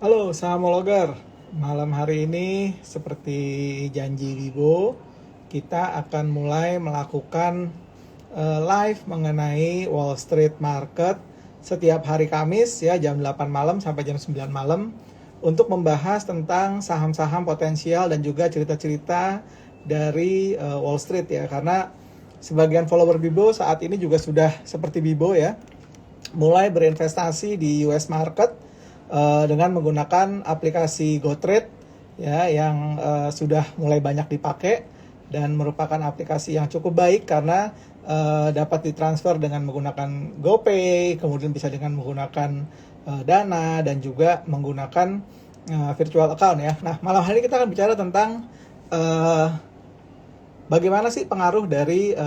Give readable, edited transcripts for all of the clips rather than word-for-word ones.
Halo Sahamologer, malam hari ini seperti janji Wibo, kita akan mulai melakukan live mengenai Wall Street Market setiap hari Kamis ya jam 8 malam sampai jam 9 malam untuk membahas tentang saham-saham potensial dan juga cerita-cerita dari Wall Street ya, karena sebagian follower Bibo saat ini juga sudah seperti Bibo ya, mulai berinvestasi di US market dengan menggunakan aplikasi GoTrade ya yang sudah mulai banyak dipakai dan merupakan aplikasi yang cukup baik karena dapat ditransfer dengan menggunakan GoPay, kemudian bisa dengan menggunakan Dana dan juga menggunakan virtual account ya. Nah, malam hari ini kita akan bicara tentang bagaimana sih pengaruh dari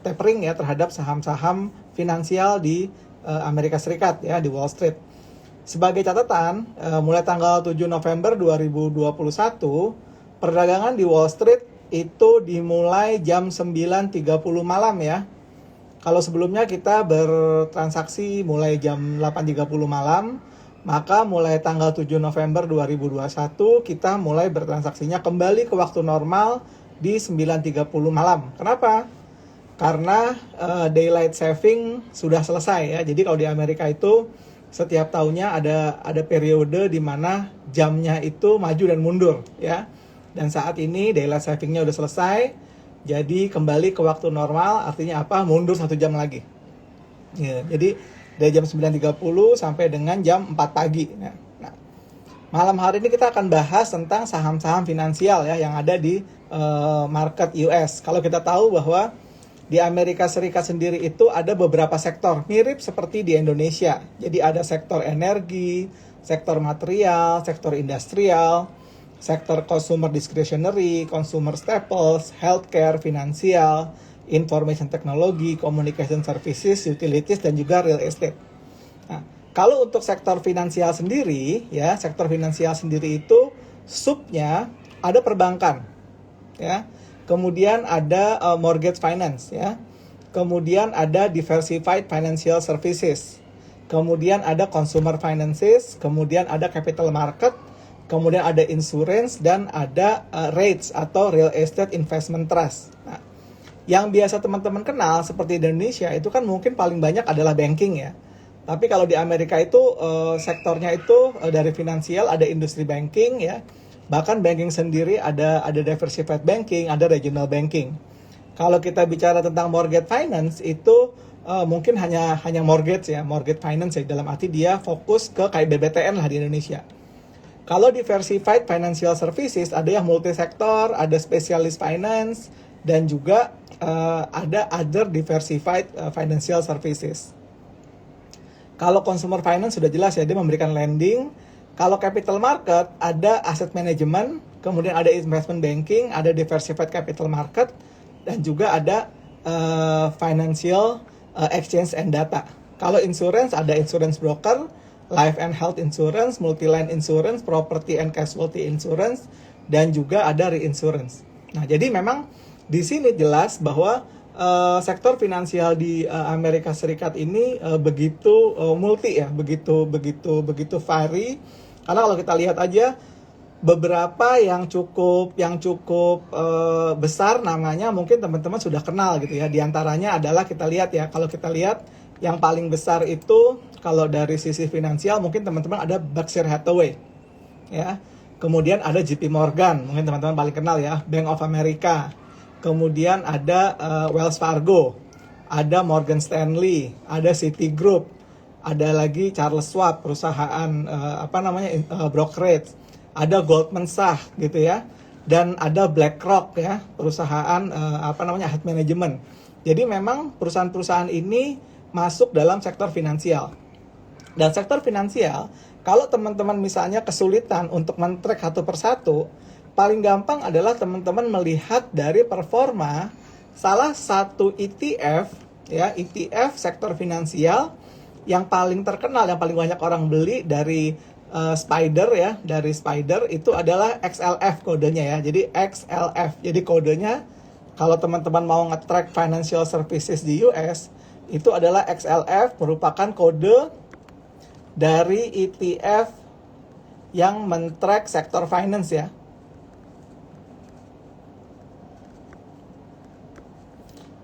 tapering ya terhadap saham-saham finansial di Amerika Serikat ya, di Wall Street. Sebagai catatan, mulai tanggal 7 November 2021, perdagangan di Wall Street itu dimulai jam 9.30 malam ya. Kalau sebelumnya kita bertransaksi mulai jam 8.30 malam, maka mulai tanggal 7 November 2021 kita mulai bertransaksinya kembali ke waktu normal di 9.30 malam. Kenapa? Karena daylight saving sudah selesai ya. Jadi kalau di Amerika itu setiap tahunnya ada periode di mana jamnya itu maju dan mundur ya. Dan saat ini daylight savingnya udah selesai, jadi kembali ke waktu normal. Artinya apa? Mundur 1 jam lagi ya, jadi dari jam 9.30 sampai dengan jam 4 pagi. Nah, malam hari ini kita akan bahas tentang saham-saham finansial ya yang ada di market US. Kalau kita tahu bahwa di Amerika Serikat sendiri itu ada beberapa sektor, mirip seperti di Indonesia. Jadi ada sektor energi, sektor material, sektor industrial, sektor consumer discretionary, consumer staples, healthcare, finansial, information technology, communication services, utilities, dan juga real estate. Nah, kalau untuk sektor finansial sendiri, ya, sektor finansial sendiri itu subnya ada perbankan, ya. Kemudian ada mortgage finance ya. Kemudian ada diversified financial services. Kemudian ada consumer finances, kemudian ada capital market, kemudian ada insurance dan ada REITs atau real estate investment trust. Nah, yang biasa teman-teman kenal seperti di Indonesia itu kan mungkin paling banyak adalah banking ya. Tapi kalau di Amerika itu sektornya itu dari finansial ada industri banking ya. Bahkan banking sendiri ada diversified banking, ada regional banking. Kalau kita bicara tentang mortgage finance itu mungkin hanya mortgage ya, mortgage finance ya, dalam arti dia fokus ke kayak BBTN lah di Indonesia. Kalau diversified financial services ada yang multisektor, ada specialist finance dan juga ada other diversified financial services. Kalau consumer finance sudah jelas ya, dia memberikan lending. Kalau capital market ada asset management, kemudian ada investment banking, ada diversified capital market, dan juga ada financial exchange and data. Kalau insurance ada insurance broker, life and health insurance, multi-line insurance, property and casualty insurance, dan juga ada reinsurance. Nah, jadi memang di sini jelas bahwa sektor finansial di Amerika Serikat ini begitu multi ya, begitu vari. Karena kalau kita lihat aja beberapa yang cukup besar namanya mungkin teman-teman sudah kenal gitu ya. Di antaranya adalah kita lihat ya, kalau kita lihat yang paling besar itu kalau dari sisi finansial mungkin teman-teman ada Berkshire Hathaway ya. Kemudian ada JP Morgan, mungkin teman-teman paling kenal ya, Bank of America. Kemudian ada Wells Fargo, ada Morgan Stanley, ada Citigroup, ada lagi Charles Schwab, perusahaan brokerage, ada Goldman Sachs gitu ya, dan ada BlackRock ya, perusahaan asset management. Jadi memang perusahaan-perusahaan ini masuk dalam sektor finansial. Dan sektor finansial, kalau teman-teman misalnya kesulitan untuk men-track satu persatu, paling gampang adalah teman-teman melihat dari performa salah satu ETF ya, ETF sektor finansial yang paling terkenal, yang paling banyak orang beli dari Spider ya, dari Spider itu adalah XLF kodenya ya. Jadi XLF. Jadi kodenya kalau teman-teman mau nge-track financial services di US itu adalah XLF, merupakan kode dari ETF yang men-track sektor finance ya.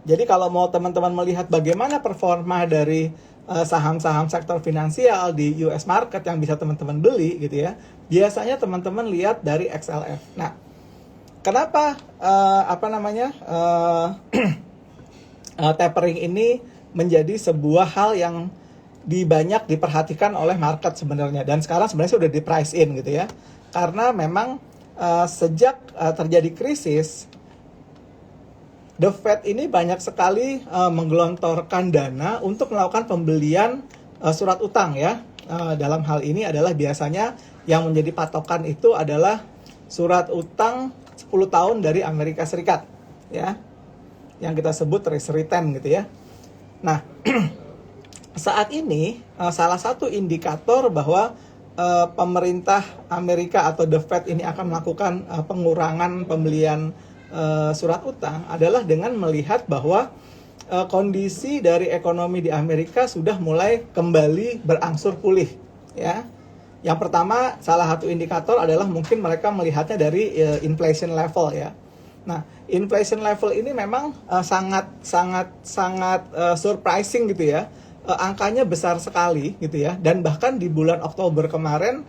Jadi kalau mau teman-teman melihat bagaimana performa dari saham-saham sektor finansial di US market yang bisa teman-teman beli gitu ya, biasanya teman-teman lihat dari XLF. Nah, kenapa tapering ini menjadi sebuah hal yang banyak diperhatikan oleh market sebenarnya, dan sekarang sebenarnya sudah di price in gitu ya, karena memang sejak terjadi krisis, The Fed ini banyak sekali menggelontorkan dana untuk melakukan pembelian surat utang ya. Dalam hal ini adalah biasanya yang menjadi patokan itu adalah surat utang 10 tahun dari Amerika Serikat ya, yang kita sebut Treasury 10 gitu ya. Nah, saat ini salah satu indikator bahwa pemerintah Amerika atau The Fed ini akan melakukan pengurangan pembelian surat utang adalah dengan melihat bahwa kondisi dari ekonomi di Amerika sudah mulai kembali berangsur pulih ya. Yang pertama, salah satu indikator adalah mungkin mereka melihatnya dari inflation level ya. Nah, inflation level ini memang sangat surprising gitu ya. Angkanya besar sekali gitu ya, dan bahkan di bulan Oktober kemarin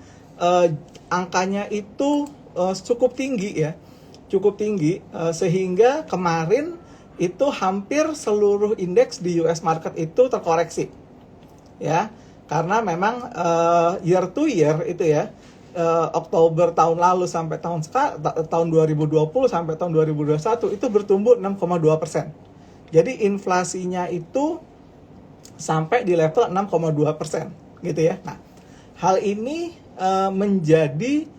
angkanya itu cukup tinggi ya. Cukup tinggi sehingga kemarin itu hampir seluruh indeks di US market itu terkoreksi ya, karena memang year to year itu ya, Oktober tahun lalu sampai tahun 2020 sampai tahun 2021 itu bertumbuh 6,2%. Jadi inflasinya itu sampai di level 6,2% gitu ya. Nah, hal ini menjadi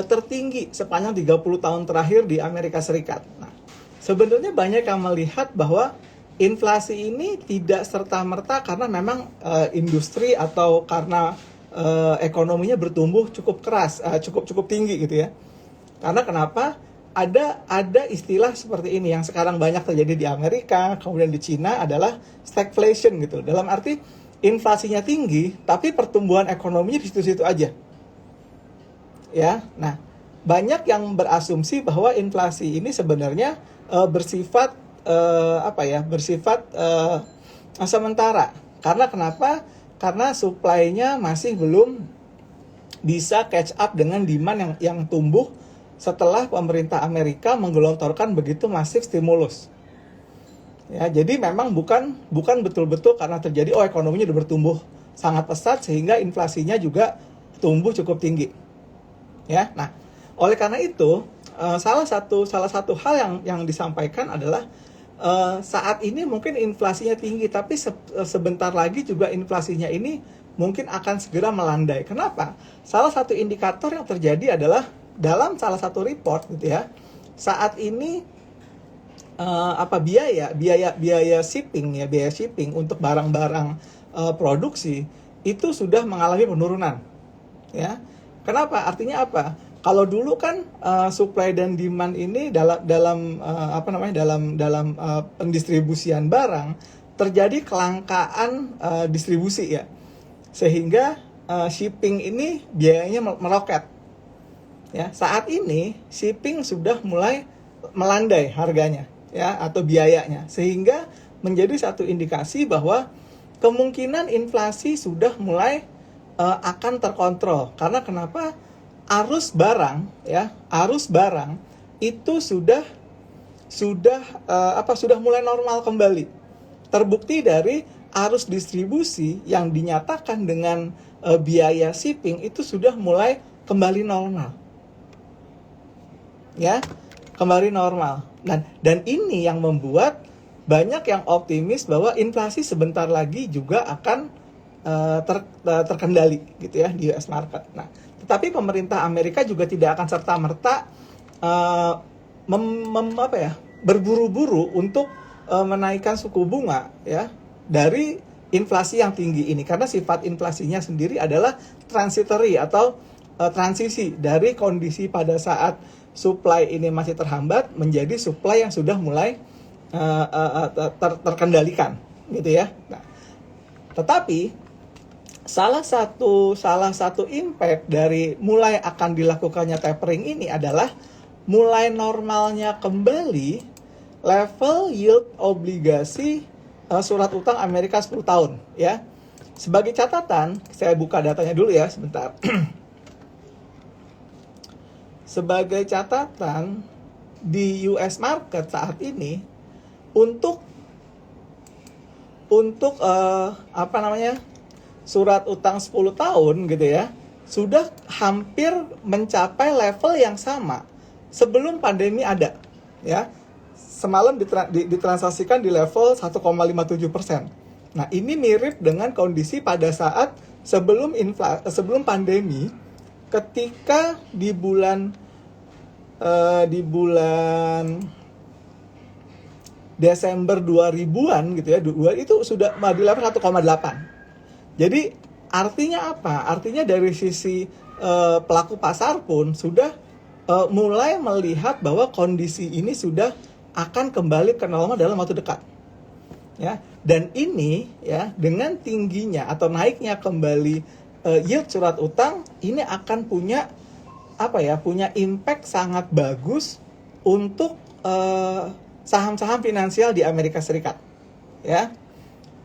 tertinggi sepanjang 30 tahun terakhir di Amerika Serikat. Nah, sebenarnya banyak yang melihat bahwa inflasi ini tidak serta-merta karena memang industri atau karena ekonominya bertumbuh cukup keras, cukup tinggi gitu ya. Karena kenapa? Ada istilah seperti ini yang sekarang banyak terjadi di Amerika, kemudian di Cina, adalah stagflation gitu. Dalam arti inflasinya tinggi, tapi pertumbuhan ekonominya di situ-situ aja. Ya, nah banyak yang berasumsi bahwa inflasi ini sebenarnya bersifat sementara. Karena kenapa? Karena supply-nya masih belum bisa catch up dengan demand yang tumbuh setelah pemerintah Amerika menggelontorkan begitu masif stimulus. Ya, jadi memang bukan betul-betul karena terjadi ekonominya udah bertumbuh sangat pesat sehingga inflasinya juga tumbuh cukup tinggi. Ya, nah, oleh karena itu salah satu hal yang disampaikan adalah saat ini mungkin inflasinya tinggi, tapi sebentar lagi juga inflasinya ini mungkin akan segera melandai. Kenapa? Salah satu indikator yang terjadi adalah dalam salah satu report gitu ya, saat ini biaya shipping untuk barang-barang produksi itu sudah mengalami penurunan ya. Kenapa? Artinya apa? Kalau dulu kan supply dan demand ini dalam pendistribusian barang terjadi kelangkaan distribusi ya, sehingga shipping ini biayanya meroket. Ya, saat ini shipping sudah mulai melandai harganya ya, atau biayanya, sehingga menjadi satu indikasi bahwa kemungkinan inflasi sudah mulai akan terkontrol. Karena kenapa? Arus barang itu sudah mulai normal kembali. Terbukti dari arus distribusi yang dinyatakan dengan biaya shipping itu sudah mulai kembali normal. Ya, kembali normal. Dan ini yang membuat banyak yang optimis bahwa inflasi sebentar lagi juga akan terkendali gitu ya di US market. Nah, tetapi pemerintah Amerika juga tidak akan serta-merta berburu-buru untuk menaikkan suku bunga ya dari inflasi yang tinggi ini, karena sifat inflasinya sendiri adalah transitory atau transisi dari kondisi pada saat supply ini masih terhambat menjadi supply yang sudah mulai terkendalikan gitu ya. Nah, tetapi Salah satu impact dari mulai akan dilakukannya tapering ini adalah mulai normalnya kembali level yield obligasi surat utang Amerika 10 tahun ya. Sebagai catatan, saya buka datanya dulu ya sebentar. Sebagai catatan, di US market saat ini untuk surat utang 10 tahun gitu ya, sudah hampir mencapai level yang sama sebelum pandemi ada ya. Semalam ditransaksikan di level 1,57%. Nah, ini mirip dengan kondisi pada saat sebelum pandemi, ketika di bulan Desember 2000-an gitu ya, itu sudah di level 1,8. Jadi artinya apa? Artinya dari sisi pelaku pasar pun sudah mulai melihat bahwa kondisi ini sudah akan kembali ke normal dalam waktu dekat. Ya, dan ini ya dengan tingginya atau naiknya kembali yield surat utang ini akan punya impact sangat bagus untuk saham-saham finansial di Amerika Serikat. Ya.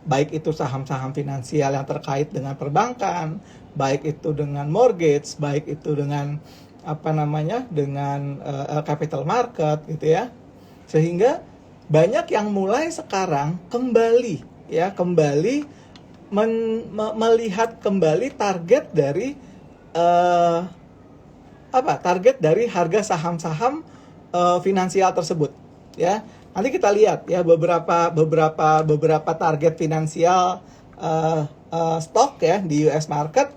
Baik itu saham-saham finansial yang terkait dengan perbankan, baik itu dengan mortgage, baik itu dengan capital market gitu ya. Sehingga banyak yang mulai sekarang kembali melihat kembali target dari harga saham-saham finansial tersebut ya. Nanti kita lihat ya beberapa target finansial stok ya di US market,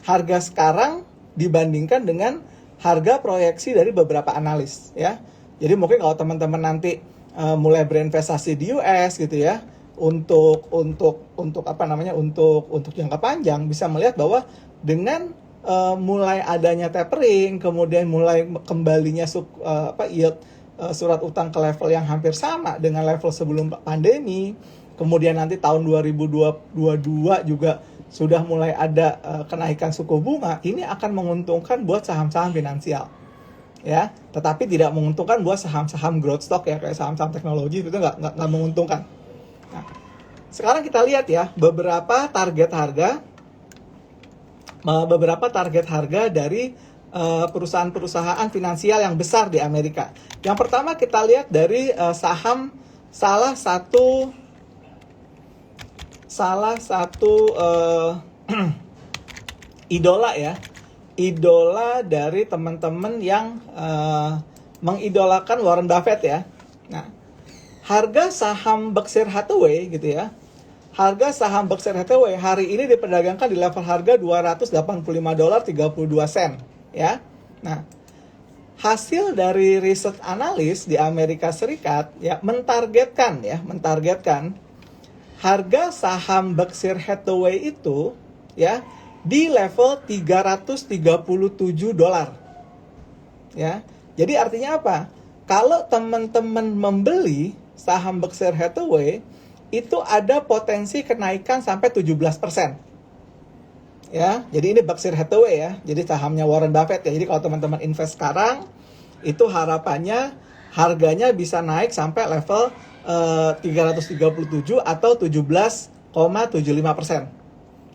harga sekarang dibandingkan dengan harga proyeksi dari beberapa analis ya. Jadi mungkin kalau teman-teman nanti mulai berinvestasi di US gitu ya, untuk jangka panjang, bisa melihat bahwa dengan mulai adanya tapering, kemudian mulai kembalinya yield surat utang ke level yang hampir sama dengan level sebelum pandemi, kemudian nanti tahun 2022 juga sudah mulai ada kenaikan suku bunga, ini akan menguntungkan buat saham-saham finansial ya, tetapi tidak menguntungkan buat saham-saham growth stock ya, kayak saham-saham teknologi itu nggak menguntungkan. Nah, sekarang kita lihat ya beberapa target harga dari perusahaan-perusahaan finansial yang besar di Amerika. Yang pertama kita lihat dari saham salah satu idola ya, idola dari teman-teman yang mengidolakan Warren Buffett ya. Nah, harga saham Berkshire Hathaway gitu ya. Harga saham Berkshire Hathaway hari ini diperdagangkan di level harga $285.32 ya. Nah, hasil dari riset analis di Amerika Serikat ya mentargetkan harga saham Berkshire Hathaway itu ya di level $337 ya. Jadi artinya apa? Kalau teman-teman membeli saham Berkshire Hathaway, itu ada potensi kenaikan sampai 17%. Ya, jadi ini Berkshire Hathaway ya. Jadi sahamnya Warren Buffett ya. Jadi kalau teman-teman invest sekarang, itu harapannya harganya bisa naik sampai level 337 atau 17,75%.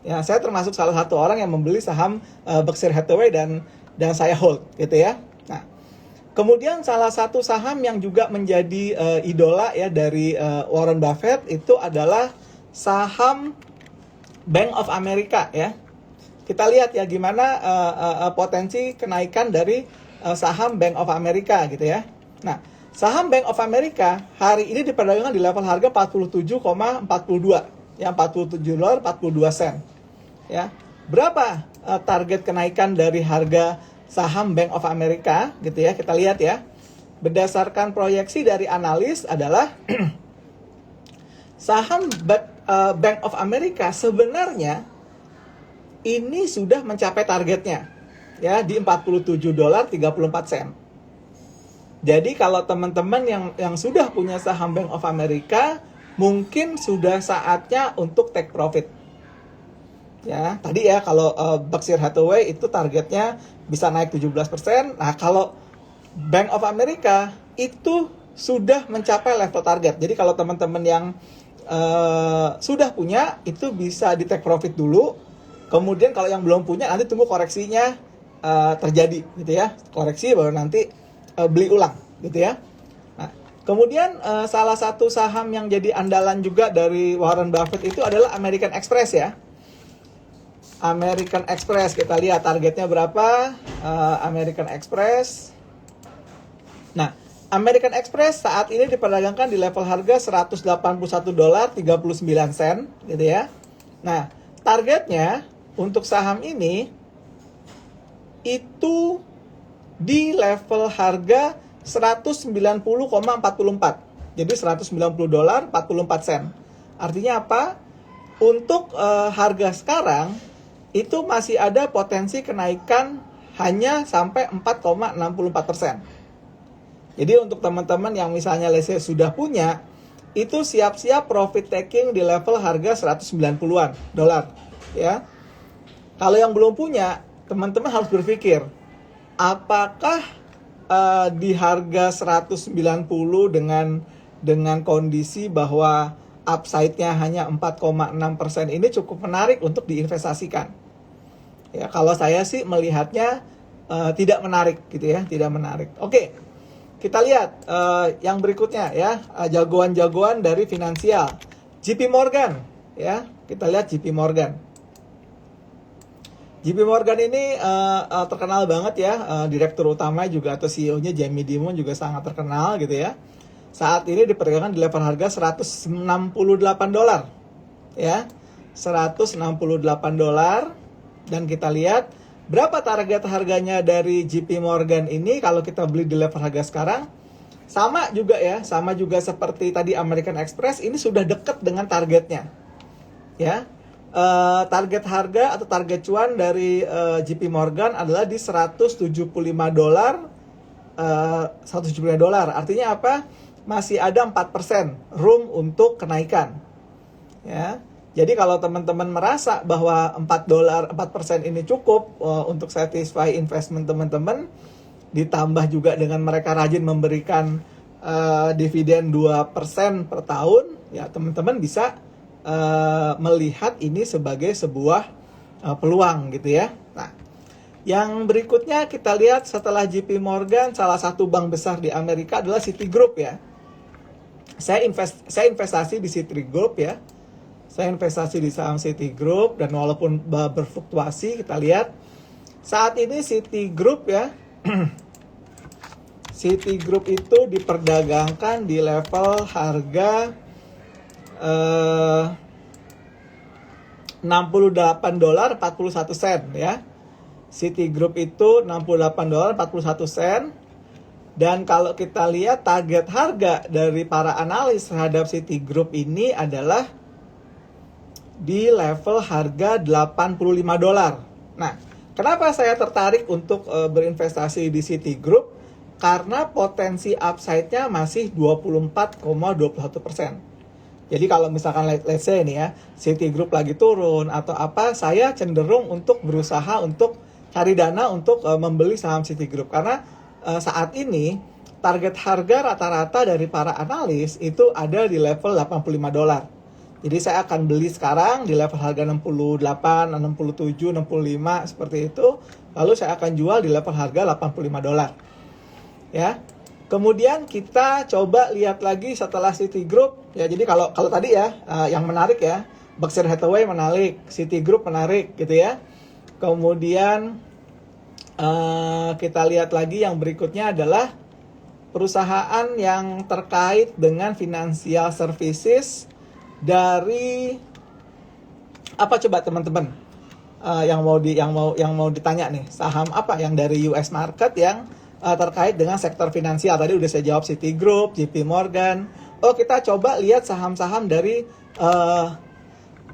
Ya, saya termasuk salah satu orang yang membeli saham Berkshire Hathaway dan saya hold gitu ya. Nah, kemudian salah satu saham yang juga menjadi idola ya dari Warren Buffett itu adalah saham Bank of America ya. Kita lihat ya gimana potensi kenaikan dari saham Bank of America gitu ya. Nah, saham Bank of America hari ini diperdagangkan di level harga 47,42 ya, $47.42 ya. Berapa target kenaikan dari harga saham Bank of America gitu ya, kita lihat ya. Berdasarkan proyeksi dari analis adalah saham Bank of America sebenarnya ini sudah mencapai targetnya ya di $47.34. Jadi kalau teman-teman yang sudah punya saham Bank of America, mungkin sudah saatnya untuk take profit. Ya, tadi ya kalau Berkshire Hathaway itu targetnya bisa naik 17%. Nah, kalau Bank of America itu sudah mencapai level target. Jadi kalau teman-teman yang sudah punya itu bisa di take profit dulu. Kemudian kalau yang belum punya nanti tunggu koreksinya terjadi gitu ya. Koreksi baru nanti beli ulang gitu ya. Nah, kemudian salah satu saham yang jadi andalan juga dari Warren Buffett itu adalah American Express ya. American Express, kita lihat targetnya berapa. American Express. Nah, American Express saat ini diperdagangkan di level harga $181.39 gitu ya. Nah, targetnya untuk saham ini itu di level harga 190,44. Jadi $190.44. Artinya apa? Untuk harga sekarang itu masih ada potensi kenaikan hanya sampai 4,64%. Jadi untuk teman-teman yang misalnya let's say sudah punya, itu siap-siap profit taking di level harga 190-an dolar ya. Kalau yang belum punya, teman-teman harus berpikir apakah di harga 190 dengan kondisi bahwa upside-nya hanya 4,6% ini cukup menarik untuk diinvestasikan. Ya, kalau saya sih melihatnya tidak menarik gitu ya, tidak menarik. Oke, kita lihat yang berikutnya ya, jagoan-jagoan dari finansial. JP Morgan ya, kita lihat JP Morgan. JP Morgan ini terkenal banget ya, direktur utama juga atau CEO-nya Jamie Dimon juga sangat terkenal gitu ya. Saat ini diperdagangkan di level harga $168 ya, $168. Dan kita lihat berapa target harganya dari JP Morgan ini kalau kita beli di level harga sekarang. Sama juga ya, sama juga seperti tadi American Express, ini sudah dekat dengan targetnya ya. Target harga atau target cuan dari JP Morgan adalah di $175. $175. Artinya apa? Masih ada 4% room untuk kenaikan. Ya. Jadi kalau teman-teman merasa bahwa 4% ini cukup untuk satisfy investment teman-teman, ditambah juga dengan mereka rajin memberikan dividen 2% per tahun, ya teman-teman bisa melihat ini sebagai sebuah peluang gitu ya. Nah, yang berikutnya kita lihat setelah JP Morgan, salah satu bank besar di Amerika adalah Citigroup ya. Saya investasi di Citigroup ya. Saya investasi di saham Citigroup dan walaupun berfluktuasi, kita lihat saat ini Citigroup ya. Citigroup itu diperdagangkan di level harga $68.41 ya. Citigroup itu $68.41. Dan kalau kita lihat target harga dari para analis terhadap Citigroup ini adalah di level harga $85. Nah, kenapa saya tertarik untuk berinvestasi di Citigroup? Karena potensi upside-nya masih 24,21%. Jadi kalau misalkan let's say nih ya, Citigroup lagi turun atau apa, saya cenderung untuk berusaha untuk cari dana untuk membeli saham Citigroup. Karena saat ini target harga rata-rata dari para analis itu ada di level $85. Jadi saya akan beli sekarang di level harga 68, 67, 65 seperti itu. Lalu saya akan jual di level harga $85. Ya. Kemudian kita coba lihat lagi setelah Citigroup. Ya, jadi kalau tadi ya yang menarik ya, Berkshire Hathaway menarik, Citigroup menarik gitu ya. Kemudian kita lihat lagi yang berikutnya adalah perusahaan yang terkait dengan financial services dari apa coba teman-teman yang mau ditanya nih, saham apa yang dari US market yang terkait dengan sektor finansial. Tadi udah saya jawab Citigroup, JP Morgan. Oh, kita coba lihat saham-saham dari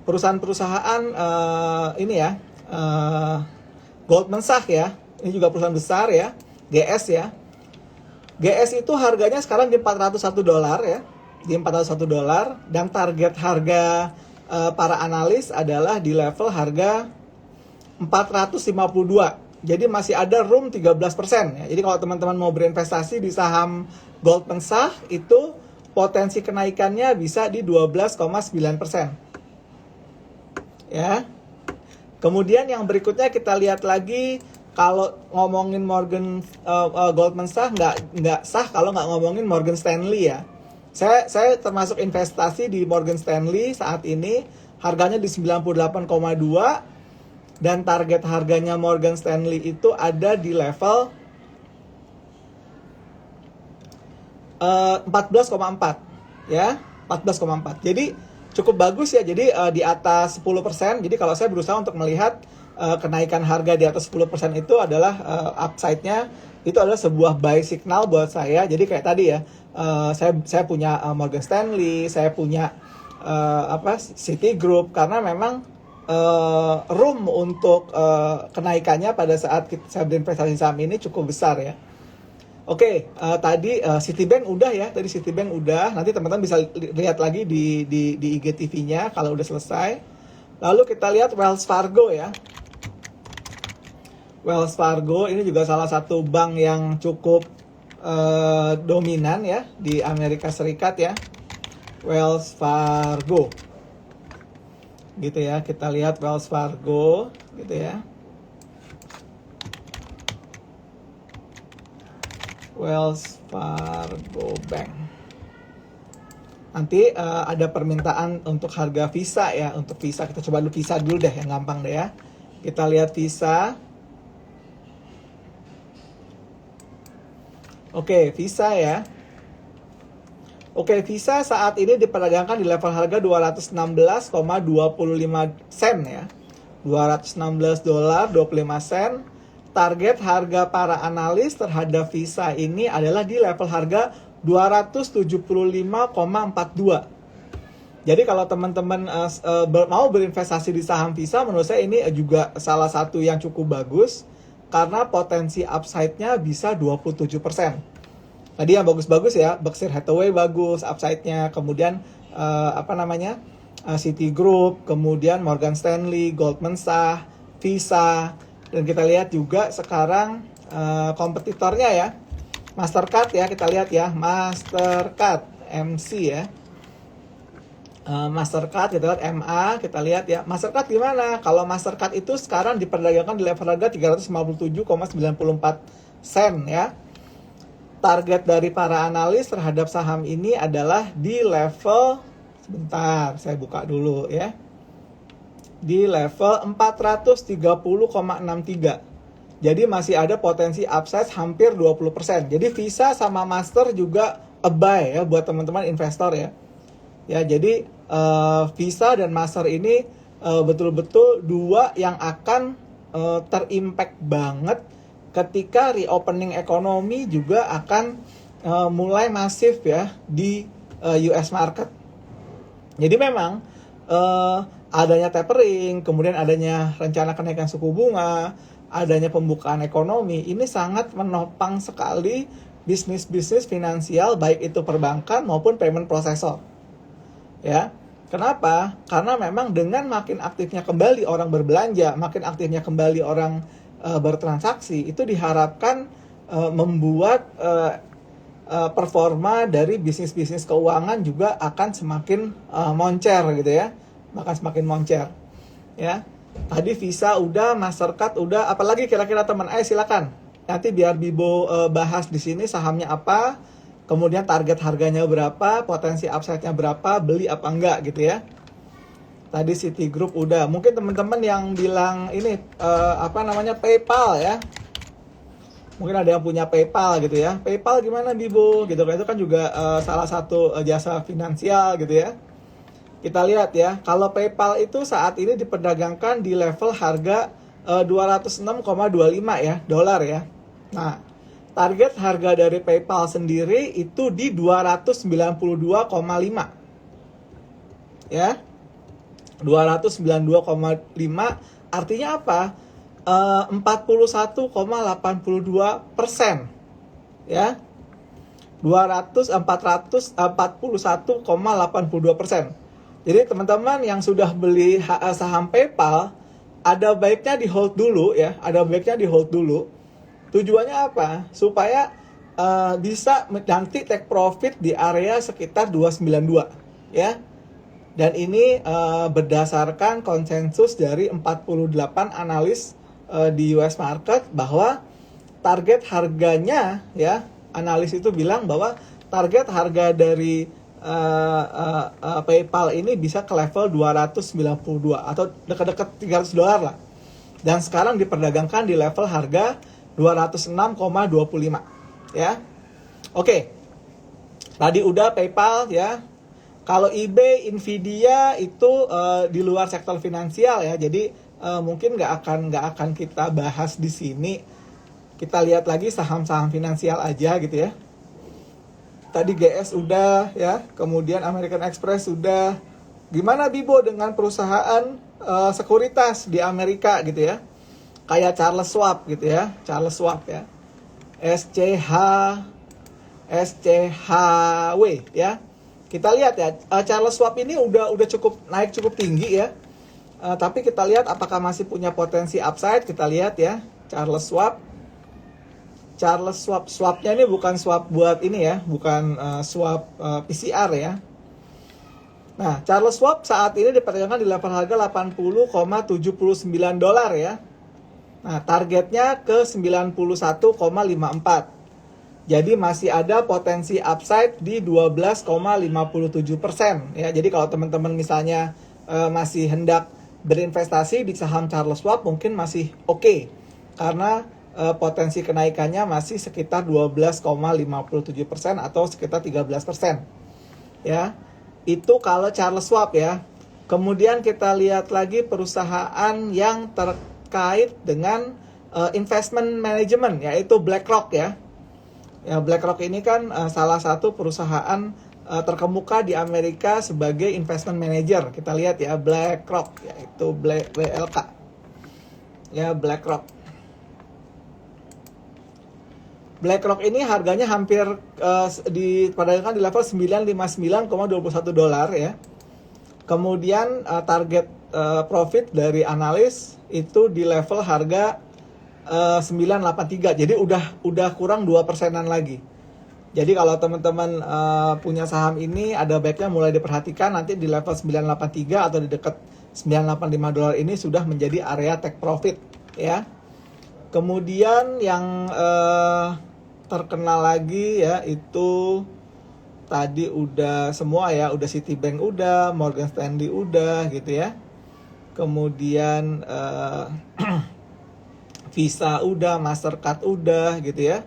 perusahaan-perusahaan ini ya, Goldman Sachs ya. Ini juga perusahaan besar ya, GS ya. GS itu harganya sekarang di $401 ya, di $401, dan target harga para analis adalah di level harga 452. Jadi masih ada room 13%. Ya. Jadi kalau teman-teman mau berinvestasi di saham Goldman Sachs, itu potensi kenaikannya bisa di 12,9%. Ya. Kemudian yang berikutnya kita lihat lagi, kalau ngomongin Goldman Sachs nggak sah kalau nggak ngomongin Morgan Stanley ya. Saya termasuk investasi di Morgan Stanley saat ini, harganya di 98,2, dan target harganya Morgan Stanley itu ada di level 14,4 ya, 14,4. Jadi cukup bagus ya. Jadi di atas 10%. Jadi kalau saya berusaha untuk melihat kenaikan harga di atas 10% itu adalah upside-nya itu adalah sebuah buy signal buat saya. Jadi kayak tadi ya, saya punya Morgan Stanley, saya punya Citigroup, karena memang room untuk kenaikannya pada saat saya berinvestasi saham ini cukup besar ya. Oke, tadi Citibank udah ya, nanti teman-teman bisa lihat lagi di IGTV-nya kalau udah selesai. Lalu kita lihat Wells Fargo ya. Wells Fargo ini juga salah satu bank yang cukup dominan ya di Amerika Serikat ya. Wells Fargo. Gitu ya, kita lihat Wells Fargo gitu ya. Wells Fargo Bank. Nanti ada permintaan untuk harga Visa ya. Untuk Visa kita coba dulu Visa dulu deh, yang gampang deh ya. Kita lihat Visa. Oke, Visa ya. Oke, Visa saat ini diperdagangkan di level harga 216,25 sen ya. 216 dolar 25 sen. Target harga para analis terhadap Visa ini adalah di level harga 275,42. Jadi kalau teman-teman mau berinvestasi di saham Visa, menurut saya ini juga salah satu yang cukup bagus karena potensi upside-nya bisa 27%. Tadi yang bagus-bagus ya, Berkshire Hathaway bagus upside-nya, kemudian Citigroup, kemudian Morgan Stanley, Goldman Sachs, Visa, dan kita lihat juga sekarang kompetitornya ya, Mastercard ya, kita lihat ya, Mastercard, MC ya, Mastercard, kita lihat MA, kita lihat ya, Mastercard gimana? Kalau Mastercard itu sekarang diperdagangkan di level harga 357,94 sen ya. Target dari para analis terhadap saham ini adalah di level, sebentar, saya buka dulu ya, di level 430,63. Jadi masih ada potensi upside hampir 20%. Jadi Visa sama Master juga a buy ya buat teman-teman investor ya. Ya, jadi Visa dan Master ini betul-betul dua yang akan terimpact banget ketika reopening ekonomi juga akan mulai masif ya di US market. Jadi memang adanya tapering, kemudian adanya rencana kenaikan suku bunga, adanya pembukaan ekonomi, ini sangat menopang sekali bisnis-bisnis finansial, baik itu perbankan maupun payment processor. Ya, kenapa? Karena memang dengan makin aktifnya kembali orang berbelanja, makin aktifnya kembali orang bertransaksi, itu diharapkan membuat performa dari bisnis-bisnis keuangan juga akan semakin moncer gitu ya, akan semakin moncer ya. Tadi Visa udah, Mastercard udah, apalagi kira-kira teman? Silakan nanti biar Bibo bahas di sini sahamnya apa, kemudian target harganya berapa, potensi upside-nya berapa, beli apa enggak gitu ya. Tadi Citigroup udah. Mungkin teman-teman yang bilang ini PayPal ya. Mungkin ada yang punya PayPal gitu ya. PayPal gimana Bibo gitu kan, itu kan juga salah satu jasa finansial gitu ya. Kita lihat ya, kalau PayPal itu saat ini diperdagangkan di level harga 206,25 ya, dolar ya. Nah, target harga dari PayPal sendiri itu di 292,5. Ya. 292,5 artinya apa? 41,82% ya. 441,82%. Jadi teman-teman yang sudah beli saham PayPal, ada baiknya di hold dulu ya, ada baiknya di hold dulu. Tujuannya apa? Supaya bisa nanti take profit di area sekitar 292 ya. Dan ini berdasarkan konsensus dari 48 analis di US market bahwa target harganya ya, analis itu bilang bahwa target harga dari PayPal ini bisa ke level 292 atau dekat-dekat $300 lah. Dan sekarang diperdagangkan di level harga 206,25 ya. Oke. Tadi udah PayPal ya. Kalau eBay, Nvidia itu di luar sektor finansial ya, jadi mungkin nggak akan kita bahas di sini. Kita lihat lagi saham-saham finansial aja gitu ya. Tadi GS udah ya, kemudian American Express udah. Gimana Bibo dengan perusahaan sekuritas di Amerika gitu ya? Kayak Charles Schwab gitu ya, Charles Schwab ya, SCHW ya. Kita lihat ya, Charles Schwab ini udah cukup naik cukup tinggi ya. Tapi kita lihat apakah masih punya potensi upside. Kita lihat ya, Charles Schwab. Swabnya ini bukan swab buat ini ya, bukan swab PCR ya. Nah, Charles Schwab saat ini diperdagangkan di level harga $80,79 ya. Nah, targetnya ke 91,54. Jadi masih ada potensi upside di 12,57% ya. Jadi kalau teman-teman misalnya masih hendak berinvestasi di saham Charles Schwab mungkin masih oke. Karena potensi kenaikannya masih sekitar 12,57% atau sekitar 13%. Ya. Itu kalau Charles Schwab ya. Kemudian kita lihat lagi perusahaan yang terkait dengan investment management yaitu BlackRock ya. Ya, BlackRock ini kan salah satu perusahaan terkemuka di Amerika sebagai investment manager. Kita lihat ya, BlackRock, yaitu BLK. Ya, BlackRock. BlackRock ini harganya hampir diperdagangkan di level $959,21 ya. Kemudian target profit dari analis itu di level harga 983. Jadi udah kurang 2%-an lagi. Jadi kalau teman-teman punya saham ini ada baiknya mulai diperhatikan nanti di level 983 atau di dekat $985 ini sudah menjadi area take profit ya. Kemudian yang terkenal lagi ya itu tadi udah semua ya, udah Citibank udah, Morgan Stanley udah gitu ya. Kemudian Visa udah, Mastercard udah gitu ya.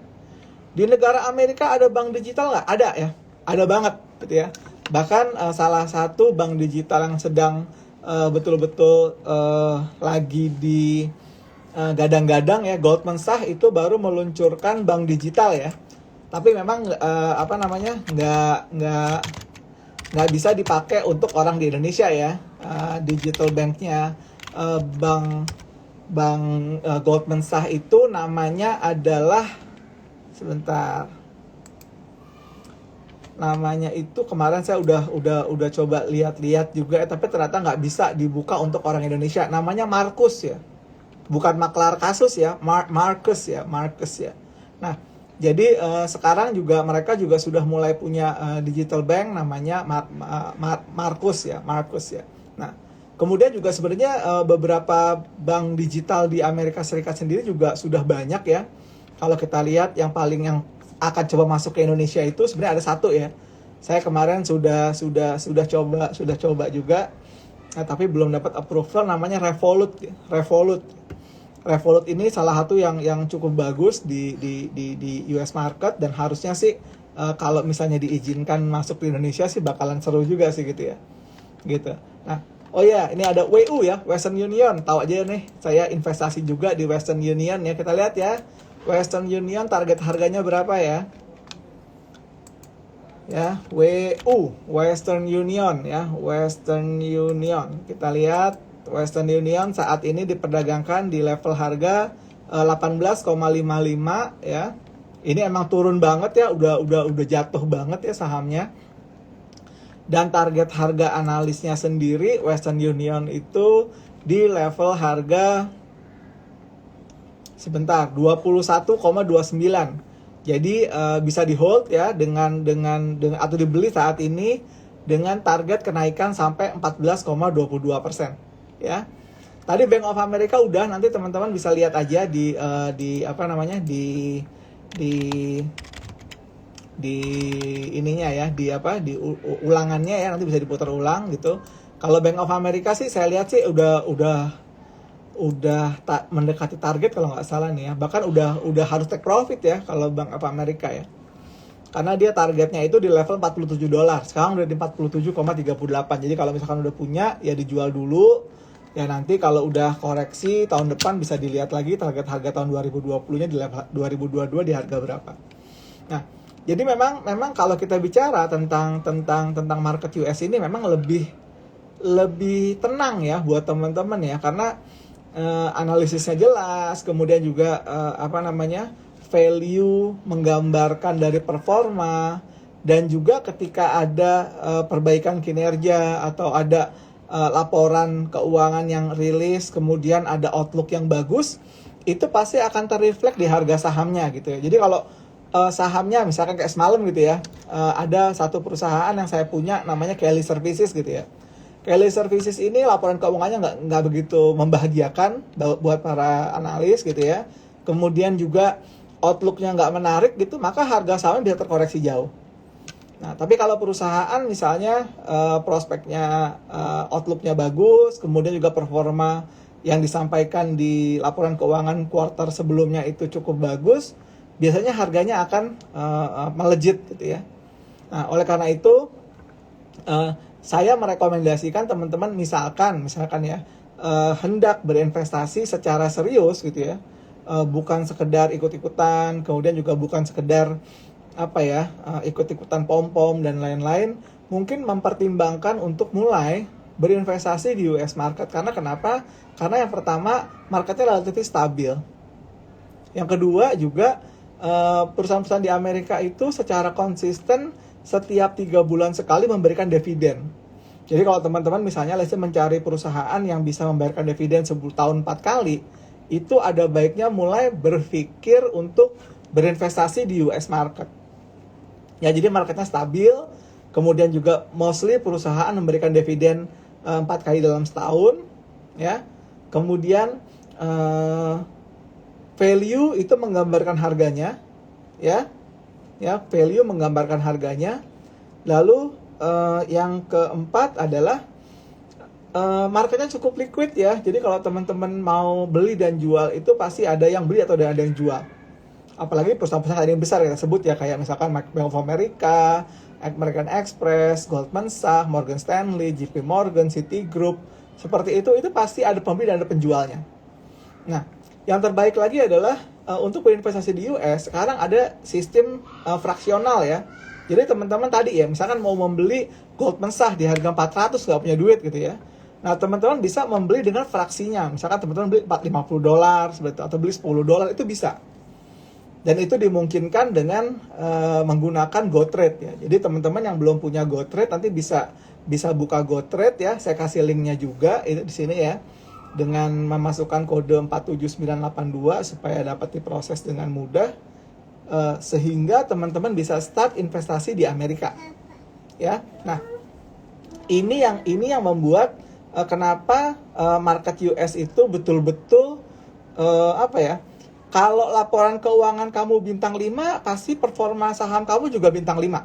Di negara Amerika ada bank digital nggak? Ada ya, ada banget gitu ya. Bahkan salah satu bank digital yang sedang betul-betul lagi di gadang-gadang ya, Goldman Sachs itu baru meluncurkan bank digital ya. Tapi memang nggak bisa dipakai untuk orang di Indonesia ya. Digital banknya Bank Goldman Sachs itu namanya adalah namanya itu kemarin saya udah coba lihat-lihat juga tapi ternyata nggak bisa dibuka untuk orang Indonesia. Namanya Marcus ya, bukan maklar kasus ya, Marcus ya. Nah, jadi sekarang juga mereka juga sudah mulai punya digital bank namanya Marcus ya. Nah, kemudian juga sebenarnya beberapa bank digital di Amerika Serikat sendiri juga sudah banyak ya. Kalau kita lihat yang akan coba masuk ke Indonesia itu sebenarnya ada satu ya. Saya kemarin sudah coba juga, tapi belum dapat approval. Namanya Revolut. Revolut ini salah satu yang cukup bagus di US market dan harusnya sih kalau misalnya diizinkan masuk di Indonesia sih bakalan seru juga sih gitu ya. Gitu. Nah, oh ya, ini ada WU ya, Western Union. Tahu aja nih, saya investasi juga di Western Union ya. Kita lihat ya, Western Union target harganya berapa ya? Ya, WU, Western Union ya, Western Union. Kita lihat Western Union saat ini diperdagangkan di level harga 18,55 ya. Ini emang turun banget ya, udah jatuh banget ya sahamnya. Dan target harga analisnya sendiri Western Union itu di level harga sebentar 21,29. Jadi bisa di hold ya dengan atau dibeli saat ini dengan target kenaikan sampai 14,22% ya. Tadi Bank of America udah, nanti teman-teman bisa lihat aja di apa namanya di ininya ya, di ulangannya ya, nanti bisa diputar ulang gitu. Kalau Bank of America sih saya lihat sih udah mendekati target kalau nggak salah nih ya. Bahkan udah harus take profit ya kalau Bank of America ya. Karena dia targetnya itu di level $47. Sekarang udah di 47,38. Jadi kalau misalkan udah punya ya dijual dulu. Ya nanti kalau udah koreksi tahun depan bisa dilihat lagi target harga tahun 2020-nya di level 2022 di harga berapa. Nah, jadi memang kalau kita bicara tentang market US ini memang lebih tenang ya buat teman-teman ya, karena analisisnya jelas, kemudian juga value menggambarkan dari performa, dan juga ketika ada perbaikan kinerja atau ada laporan keuangan yang rilis, kemudian ada outlook yang bagus, itu pasti akan terreflect di harga sahamnya gitu ya. Jadi kalau sahamnya misalkan kayak semalam gitu ya, ada satu perusahaan yang saya punya namanya Kelly Services gitu ya. Kelly Services ini laporan keuangannya nggak begitu membahagiakan buat para analis gitu ya. Kemudian juga outlooknya nggak menarik gitu, maka harga sahamnya bisa terkoreksi jauh. Nah, tapi kalau perusahaan misalnya prospeknya, outlooknya bagus, kemudian juga performa yang disampaikan di laporan keuangan kuartal sebelumnya itu cukup bagus, biasanya harganya akan melejit gitu ya. Nah, oleh karena itu saya merekomendasikan teman-teman misalkan ya hendak berinvestasi secara serius gitu ya, bukan sekedar ikut-ikutan, kemudian juga bukan sekedar ikut-ikutan pom-pom dan lain-lain, mungkin mempertimbangkan untuk mulai berinvestasi di US market. Karena kenapa? Karena yang pertama, marketnya relatif stabil. Yang kedua juga perusahaan-perusahaan di Amerika itu secara konsisten setiap 3 bulan sekali memberikan dividen. Jadi kalau teman-teman misalnya mencari perusahaan yang bisa membayarkan dividen 10 tahun 4 kali, itu ada baiknya mulai berpikir untuk berinvestasi di US market. Ya, jadi marketnya stabil, kemudian juga mostly perusahaan memberikan dividen 4 kali dalam setahun, ya. Kemudian value itu menggambarkan harganya, ya, value menggambarkan harganya. Lalu yang keempat adalah marketnya cukup liquid ya. Jadi kalau teman-teman mau beli dan jual itu pasti ada yang beli atau ada yang jual. Apalagi perusahaan-perusahaan yang besar kita sebut ya, kayak misalkan Bank of America, American Express, Goldman Sachs, Morgan Stanley, JP Morgan, Citigroup, seperti itu pasti ada pembeli dan ada penjualnya. Nah, yang terbaik lagi adalah untuk berinvestasi di US sekarang ada sistem fraksional ya. Jadi teman-teman tadi ya, misalkan mau membeli Goldman Sachs di harga 400 nggak punya duit gitu ya. Nah, teman-teman bisa membeli dengan fraksinya. Misalkan teman-teman beli $450 atau beli $10 itu bisa. Dan itu dimungkinkan dengan menggunakan GoTrade ya. Jadi teman-teman yang belum punya GoTrade nanti bisa buka GoTrade ya. Saya kasih linknya juga itu di sini ya. Dengan memasukkan kode 47982 supaya dapat diproses dengan mudah, sehingga teman-teman bisa start investasi di Amerika. Ya. Nah, ini yang membuat kenapa market US itu betul-betul kalau laporan keuangan kamu bintang 5, pasti performa saham kamu juga bintang 5.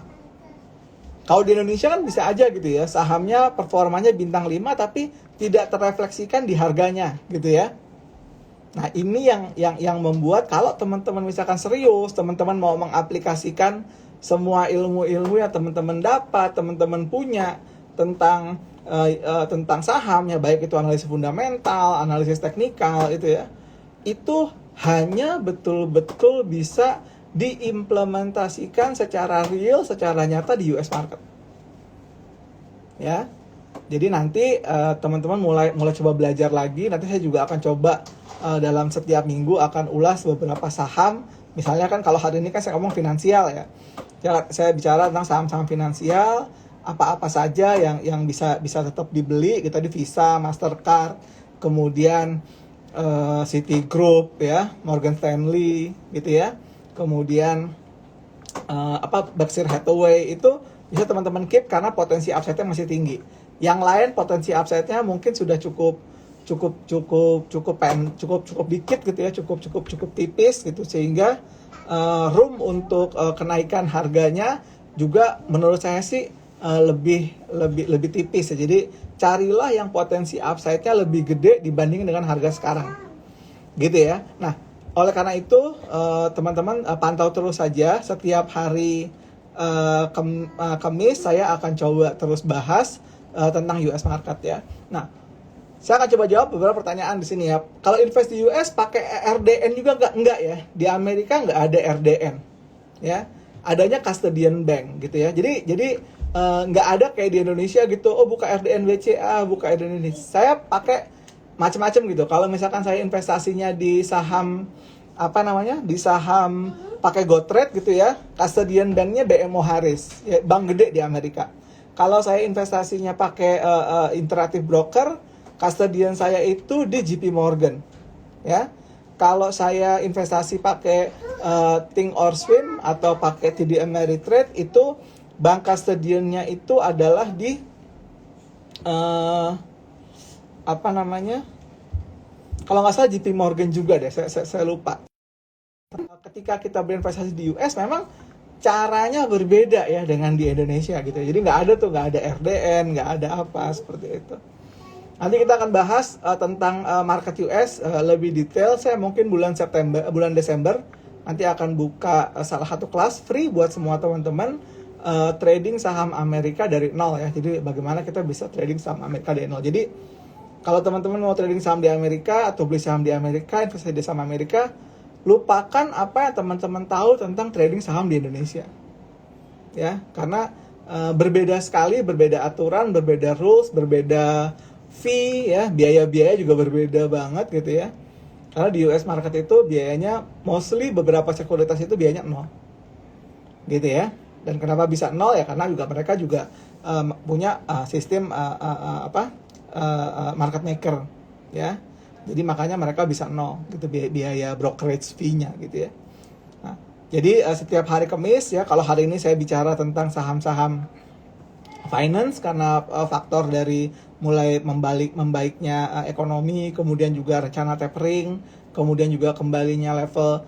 Kalau di Indonesia kan bisa aja gitu ya, sahamnya performanya bintang 5 tapi tidak terrefleksikan di harganya gitu ya. Nah, ini yang membuat kalau teman-teman misalkan serius, teman-teman mau mengaplikasikan semua ilmu-ilmu yang teman-teman dapat, teman-teman punya tentang sahamnya, baik itu analisis fundamental, analisis teknikal itu ya. Itu hanya betul-betul bisa diimplementasikan secara real, secara nyata di US market. Ya. Jadi nanti teman-teman mulai coba belajar lagi. Nanti saya juga akan coba dalam setiap minggu akan ulas beberapa saham. Misalnya kan kalau hari ini kan saya ngomong finansial ya. Saya bicara tentang saham-saham finansial. apa-apa saja yang bisa tetap dibeli gitu, di Visa, Mastercard, kemudian Citigroup ya, Morgan Stanley gitu ya. Kemudian Berkshire Hathaway itu bisa teman-teman keep karena potensi upside-nya masih tinggi. Yang lain potensi upside-nya mungkin sudah cukup dikit gitu ya, cukup tipis gitu, sehingga room untuk kenaikan harganya juga menurut saya sih lebih tipis ya. Jadi carilah yang potensi upside-nya lebih gede dibanding dengan harga sekarang. Gitu ya. Nah, oleh karena itu teman-teman pantau terus saja setiap hari Kamis saya akan coba terus bahas tentang US market ya. Nah, saya akan coba jawab beberapa pertanyaan di sini ya. Kalau invest di US pakai RDN juga enggak ya? Di Amerika nggak ada RDN, ya. Adanya custodian bank gitu ya. Jadi nggak ada kayak di Indonesia gitu. Oh, buka RDN BCA, buka RDN ini. Saya pakai macam-macam gitu. Kalau misalkan saya investasinya di saham di saham pakai GoTrade gitu ya, custodian banknya BMO Harris, ya, bank gede di Amerika. Kalau saya investasinya pakai Interactive Broker, custodian saya itu di JP Morgan, ya. Kalau saya investasi pakai Think or Swim atau pakai TD Ameritrade, itu bank custodiannya itu adalah di kalau nggak salah JP Morgan juga deh, saya lupa. Ketika kita berinvestasi di US memang caranya berbeda ya dengan di Indonesia gitu. Jadi nggak ada RDN, nggak ada apa seperti itu. Nanti kita akan bahas tentang market US lebih detail. Saya mungkin bulan Desember nanti akan buka salah satu kelas free buat semua teman-teman trading saham Amerika dari nol ya. Jadi bagaimana kita bisa trading saham Amerika dari nol. Jadi kalau teman-teman mau trading saham di Amerika atau beli saham di Amerika, investasi di saham Amerika, lupakan apa yang teman-teman tahu tentang trading saham di Indonesia. Ya, karena berbeda sekali, berbeda aturan, berbeda rules, berbeda fee ya, biaya-biaya juga berbeda banget gitu ya. Karena di US market itu biayanya mostly beberapa sekuritas itu biayanya 0. Gitu ya. Dan kenapa bisa 0 ya, karena mereka juga punya sistem market maker ya. Jadi makanya mereka bisa 0 gitu biaya brokerage fee-nya gitu ya. Nah, jadi setiap hari Kamis ya, kalau hari ini saya bicara tentang saham-saham finance karena faktor dari mulai membaiknya ekonomi, kemudian juga rencana tapering, kemudian juga kembalinya level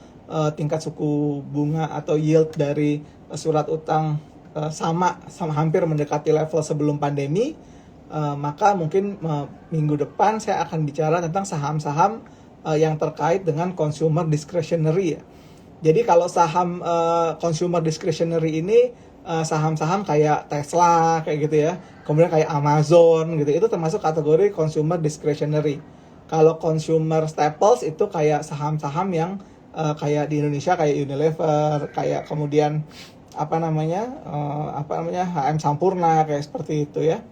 tingkat suku bunga atau yield dari surat utang sama hampir mendekati level sebelum pandemi. Maka mungkin minggu depan saya akan bicara tentang saham-saham yang terkait dengan consumer discretionary ya. Jadi kalau saham consumer discretionary ini saham-saham kayak Tesla kayak gitu ya, kemudian kayak Amazon gitu, itu termasuk kategori consumer discretionary. Kalau consumer staples itu kayak saham-saham yang kayak di Indonesia kayak Unilever, kayak kemudian HM Sampurna kayak seperti itu ya.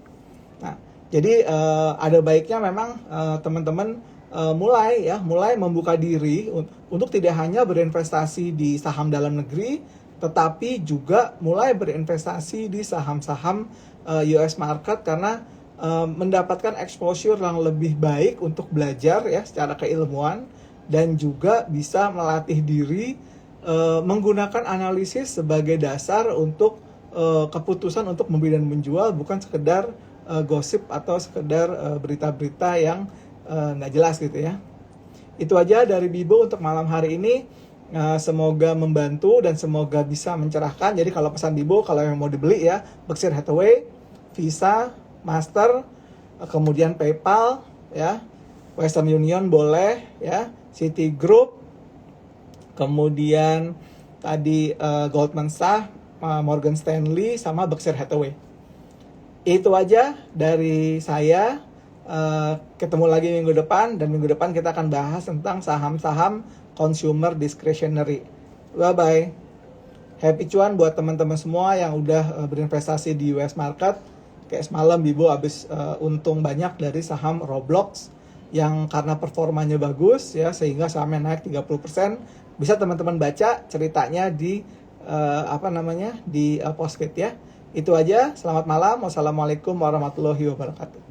Nah, jadi ada baiknya memang teman-teman mulai membuka diri untuk tidak hanya berinvestasi di saham dalam negeri, tetapi juga mulai berinvestasi di saham-saham US market karena mendapatkan exposure yang lebih baik untuk belajar ya secara keilmuan, dan juga bisa melatih diri menggunakan analisis sebagai dasar untuk keputusan untuk membeli dan menjual, bukan sekedar gosip atau sekedar berita-berita yang nggak jelas gitu ya. Itu aja dari Bibo untuk malam hari ini. Semoga membantu dan semoga bisa mencerahkan. Jadi kalau pesan Bibo, kalau yang mau dibeli ya, Berkshire Hathaway, Visa, Master, kemudian PayPal ya, Western Union boleh ya, Citigroup, kemudian tadi Goldman Sachs, Morgan Stanley, sama Berkshire Hathaway. Itu aja dari saya. Ketemu lagi minggu depan, dan minggu depan kita akan bahas tentang saham-saham consumer discretionary. Bye-bye. Happy cuan buat teman-teman semua yang udah berinvestasi di US market. Kayak semalam Bibo habis untung banyak dari saham Roblox yang karena performanya bagus ya, sehingga sahamnya naik 30%. Bisa teman-teman baca ceritanya di di Postgate ya. Itu aja, selamat malam. Wassalamualaikum warahmatullahi wabarakatuh.